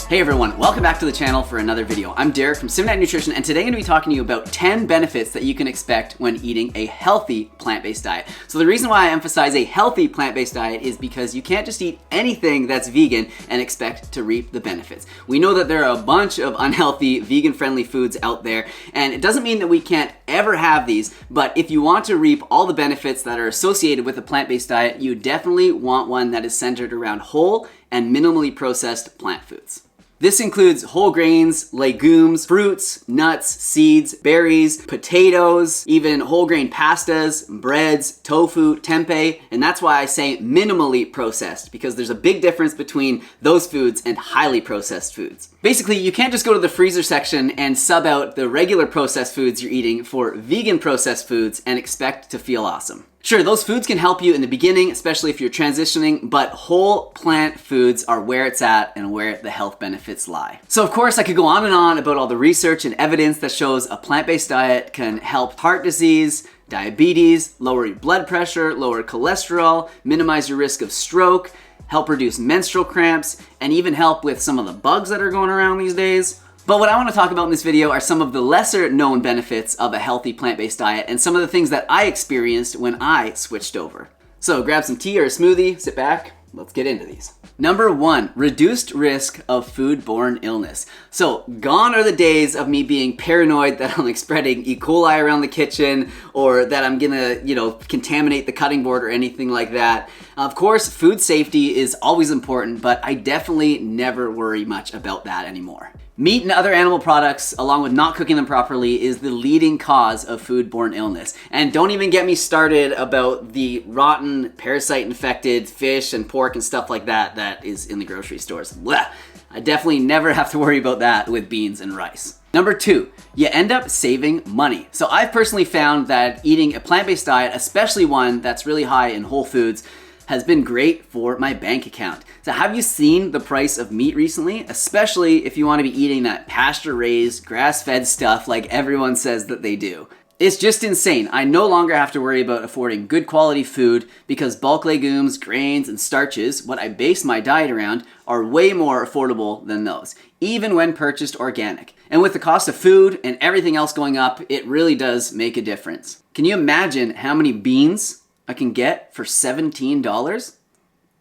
Hey everyone, welcome back to the channel for another video. I'm Derek from Simnett Nutrition, and today I'm going to be talking to you about 10 benefits that you can expect when eating a healthy plant-based diet. So the reason why I emphasize a healthy plant-based diet is because you can't just eat anything that's vegan and expect to reap the benefits. We know that there are a bunch of unhealthy, vegan-friendly foods out there, and it doesn't mean that we can't ever have these, but if you want to reap all the benefits that are associated with a plant-based diet, you definitely want one that is centered around whole and minimally processed plant foods. This includes whole grains, legumes, fruits, nuts, seeds, berries, potatoes, even whole grain pastas, breads, tofu, tempeh, and that's why I say minimally processed, because there's a big difference between those foods and highly processed foods. Basically, you can't just go to the freezer section and sub out the regular processed foods you're eating for vegan processed foods and expect to feel awesome. Sure, those foods can help you in the beginning, especially if you're transitioning, but whole plant foods are where it's at and where the health benefits lie. So of course, I could go on and on about all the research and evidence that shows a plant-based diet can help heart disease, diabetes, lower your blood pressure, lower cholesterol, minimize your risk of stroke, help reduce menstrual cramps, and even help with some of the bugs that are going around these days. But what I want to talk about in this video are some of the lesser known benefits of a healthy plant-based diet and some of the things that I experienced when I switched over. So grab some tea or a smoothie, sit back, let's get into these. Number 1, reduced risk of food-borne illness. So gone are the days of me being paranoid that I'm like spreading E. coli around the kitchen or that I'm gonna, contaminate the cutting board or anything like that. Of course, food safety is always important, but I definitely never worry much about that anymore. Meat and other animal products, along with not cooking them properly, is the leading cause of food-borne illness. And don't even get me started about the rotten, parasite-infected fish and pork and stuff like that that is in the grocery stores. Blech. I definitely never have to worry about that with beans and rice. Number 2, you end up saving money. So I've personally found that eating a plant-based diet, especially one that's really high in whole foods, has been great for my bank account. So have you seen the price of meat recently? Especially if you want to be eating that pasture-raised, grass-fed stuff like everyone says that they do. It's just insane. I no longer have to worry about affording good quality food because bulk legumes, grains, and starches, what I base my diet around, are way more affordable than those, even when purchased organic. And with the cost of food and everything else going up, it really does make a difference. Can you imagine how many beans I can get for $17?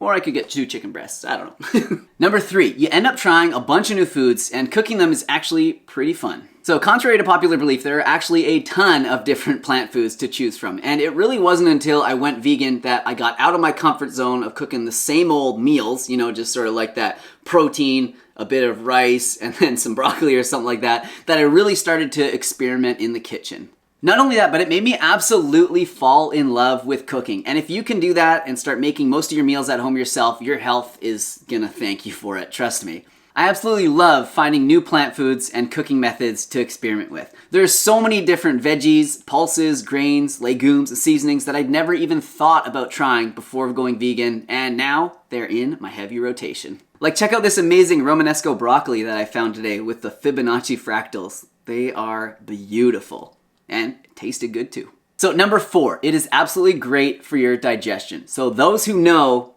Or I could get 2 chicken breasts, I don't know. Number 3, you end up trying a bunch of new foods and cooking them is actually pretty fun. So contrary to popular belief, there are actually a ton of different plant foods to choose from. And it really wasn't until I went vegan that I got out of my comfort zone of cooking the same old meals, just sort of like that protein, a bit of rice, and then some broccoli or something like that, that I really started to experiment in the kitchen. Not only that, but it made me absolutely fall in love with cooking. And if you can do that and start making most of your meals at home yourself, your health is gonna thank you for it, trust me. I absolutely love finding new plant foods and cooking methods to experiment with. There's so many different veggies, pulses, grains, legumes, and seasonings that I'd never even thought about trying before going vegan, and now they're in my heavy rotation. Like check out this amazing Romanesco broccoli that I found today with the Fibonacci fractals. They are beautiful. And it tasted good too. So number 4, it is absolutely great for your digestion. So those who know.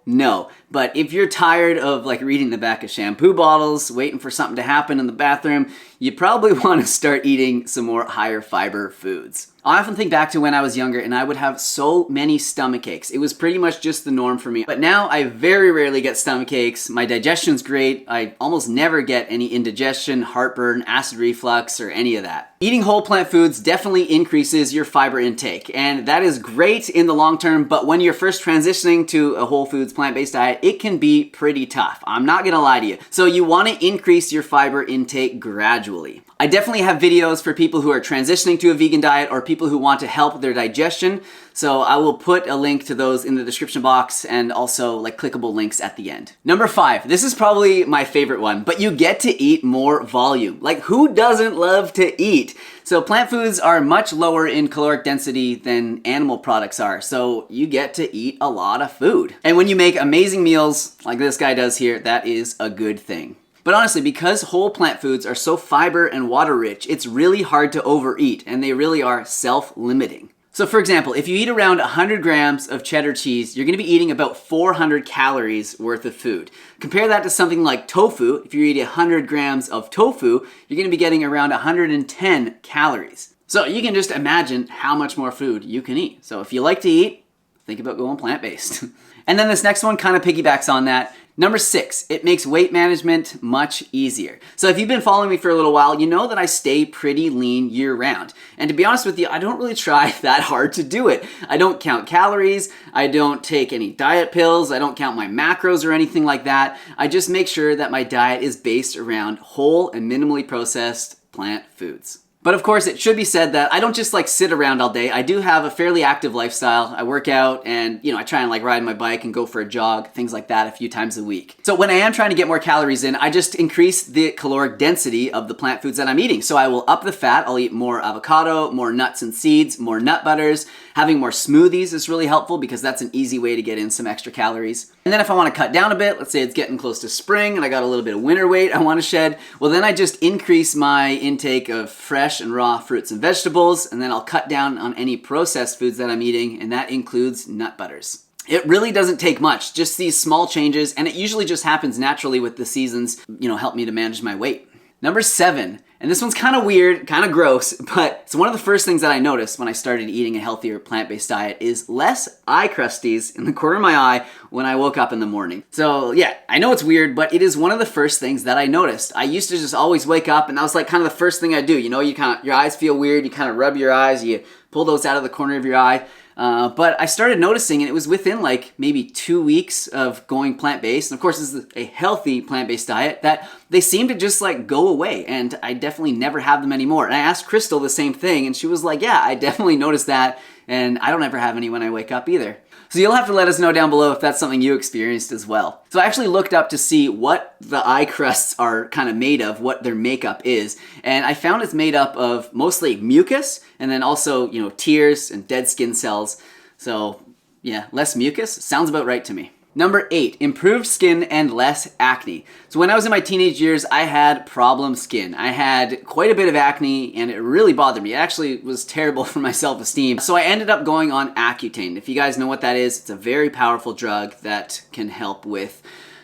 But if you're tired of reading the back of shampoo bottles, waiting for something to happen in the bathroom, you probably want to start eating some more higher fiber foods. I often think back to when I was younger and I would have so many stomach aches. It was pretty much just the norm for me. But now I very rarely get stomach aches. My digestion's great. I almost never get any indigestion, heartburn, acid reflux, or any of that. Eating whole plant foods definitely increases your fiber intake, and that is great in the long term, but when you're first transitioning to a whole foods plant-based diet, it can be pretty tough. I'm not gonna lie to you. So you wanna increase your fiber intake gradually. I definitely have videos for people who are transitioning to a vegan diet or people who want to help their digestion. So I will put a link to those in the description box and also clickable links at the end. Number 5, this is probably my favorite one, but you get to eat more volume. Who doesn't love to eat? So plant foods are much lower in caloric density than animal products are, so you get to eat a lot of food. And when you make amazing meals like this guy does here, that is a good thing. But honestly, because whole plant foods are so fiber and water rich, it's really hard to overeat and they really are self-limiting. So for example, if you eat around 100 grams of cheddar cheese, you're gonna be eating about 400 calories worth of food. Compare that to something like tofu. If you eat 100 grams of tofu, you're gonna be getting around 110 calories. So you can just imagine how much more food you can eat. So if you like to eat, think about going plant-based. And then this next one kind of piggybacks on that. Number 6, it makes weight management much easier. So if you've been following me for a little while, you know that I stay pretty lean year round. And to be honest with you, I don't really try that hard to do it. I don't count calories, I don't take any diet pills, I don't count my macros or anything like that. I just make sure that my diet is based around whole and minimally processed plant foods. But of course, it should be said that I don't just like sit around all day. I do have a fairly active lifestyle. I work out and, I try and like ride my bike and go for a jog, things like that a few times a week. So when I am trying to get more calories in, I just increase the caloric density of the plant foods that I'm eating. So I will up the fat. I'll eat more avocado, more nuts and seeds, more nut butters. Having more smoothies is really helpful because that's an easy way to get in some extra calories. And then if I want to cut down a bit, let's say it's getting close to spring and I got a little bit of winter weight I want to shed, well then I just increase my intake of fresh and raw fruits and vegetables, and then I'll cut down on any processed foods that I'm eating, and that includes nut butters. It really doesn't take much, just these small changes, and it usually just happens naturally with the seasons, help me to manage my weight. Number 7, and this one's kind of weird, kind of gross, but it's one of the first things that I noticed when I started eating a healthier plant-based diet is less eye crusties in the corner of my eye when I woke up in the morning. So yeah, I know it's weird, but it is one of the first things that I noticed. I used to just always wake up and that was like kind of the first thing I do. Your eyes feel weird, you kind of rub your eyes, you pull those out of the corner of your eye. But I started noticing, and it was within like maybe 2 weeks of going plant-based, and of course this is a healthy plant-based diet, that they seem to just like go away, and I definitely never have them anymore. And I asked Crystal the same thing, and she was like, yeah, I definitely noticed that, and I don't ever have any when I wake up either. So you'll have to let us know down below if that's something you experienced as well. So I actually looked up to see what the eye crusts are kind of made of, what their makeup is, and I found it's made up of mostly mucus and then also, tears and dead skin cells. So yeah, less mucus sounds about right to me. Number 8, improved skin and less acne. So when I was in my teenage years, I had problem skin. I had quite a bit of acne and it really bothered me. It actually was terrible for my self-esteem. So I ended up going on Accutane. If you guys know what that is, it's a very powerful drug that can help with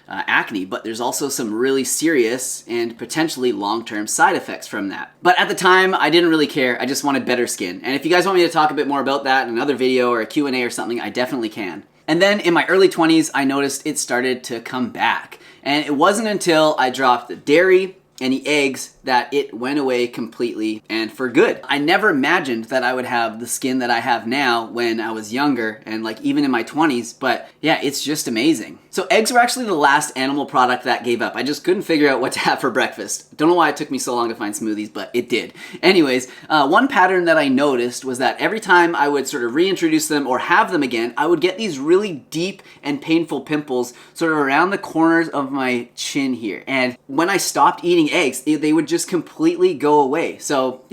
acne, but there's also some really serious and potentially long-term side effects from that. But at the time, I didn't really care. I just wanted better skin. And if you guys want me to talk a bit more about that in another video or a Q&A or something, I definitely can. And then in my early 20s, I noticed it started to come back. And it wasn't until I dropped the dairy and the eggs that it went away completely and for good. I never imagined that I would have the skin that I have now when I was younger and like even in my 20s, but yeah, it's just amazing. So eggs were actually the last animal product that gave up. I just couldn't figure out what to have for breakfast. Don't know why it took me so long to find smoothies, but it did. Anyways, one pattern that I noticed was that every time I would sort of reintroduce them or have them again, I would get these really deep and painful pimples sort of around the corners of my chin here. And when I stopped eating eggs, they would just completely go away. So,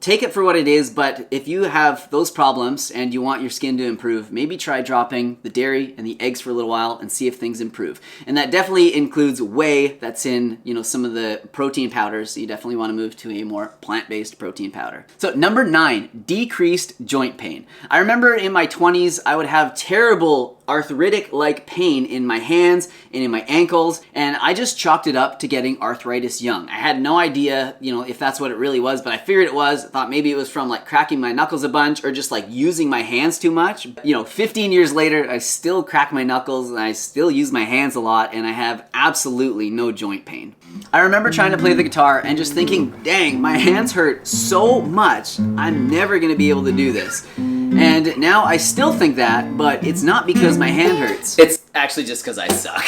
take it for what it is, but if you have those problems and you want your skin to improve, maybe try dropping the dairy and the eggs for a little while and see if things improve. And that definitely includes whey that's in, some of the protein powders. So you definitely want to move to a more plant-based protein powder. So number 9, decreased joint pain. I remember in my 20s, I would have terrible arthritic-like pain in my hands and in my ankles, and I just chalked it up to getting arthritis young. I had no idea, if that's what it really was, but I figured it was. I thought maybe it was from like cracking my knuckles a bunch or just like using my hands too much. 15 years later, I still crack my knuckles and I still use my hands a lot, and I have absolutely no joint pain. I remember trying to play the guitar and just thinking, dang, my hands hurt so much, I'm never gonna be able to do this. And now I still think that, but it's not because my hand hurts. It's actually just because I suck.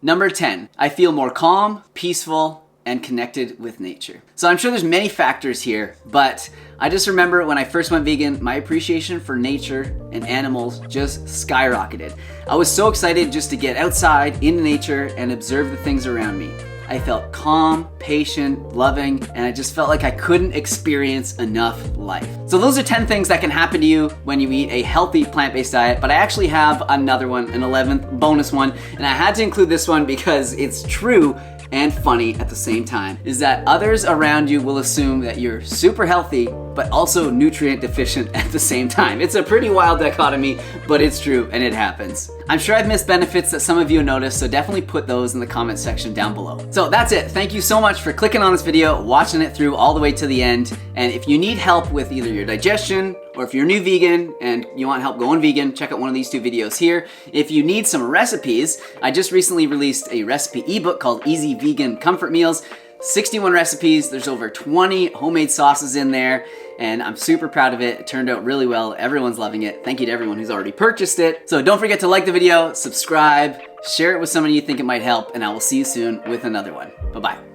Number 10, I feel more calm, peaceful, and connected with nature. So I'm sure there's many factors here, but I just remember when I first went vegan, my appreciation for nature and animals just skyrocketed. I was so excited just to get outside into nature and observe the things around me. I felt calm, patient, loving, and I just felt like I couldn't experience enough life. So those are 10 things that can happen to you when you eat a healthy plant-based diet, but I actually have another one, an 11th bonus one, and I had to include this one because it's true and funny at the same time, is that others around you will assume that you're super healthy but also nutrient deficient at the same time. It's a pretty wild dichotomy, but it's true and it happens. I'm sure I've missed benefits that some of you noticed, so definitely put those in the comment section down below. So that's it. Thank you so much for clicking on this video, watching it through all the way to the end. And if you need help with either your digestion, or if you're a new vegan and you want help going vegan, check out one of these 2 videos here. If you need some recipes, I just recently released a recipe ebook called Easy Vegan Comfort Meals. 61 recipes, there's over 20 homemade sauces in there, and I'm super proud of it. It turned out really well. Everyone's loving it. Thank you to everyone who's already purchased it. So don't forget to like the video, subscribe, share it with somebody you think it might help, and I will see you soon with another one. Bye-bye.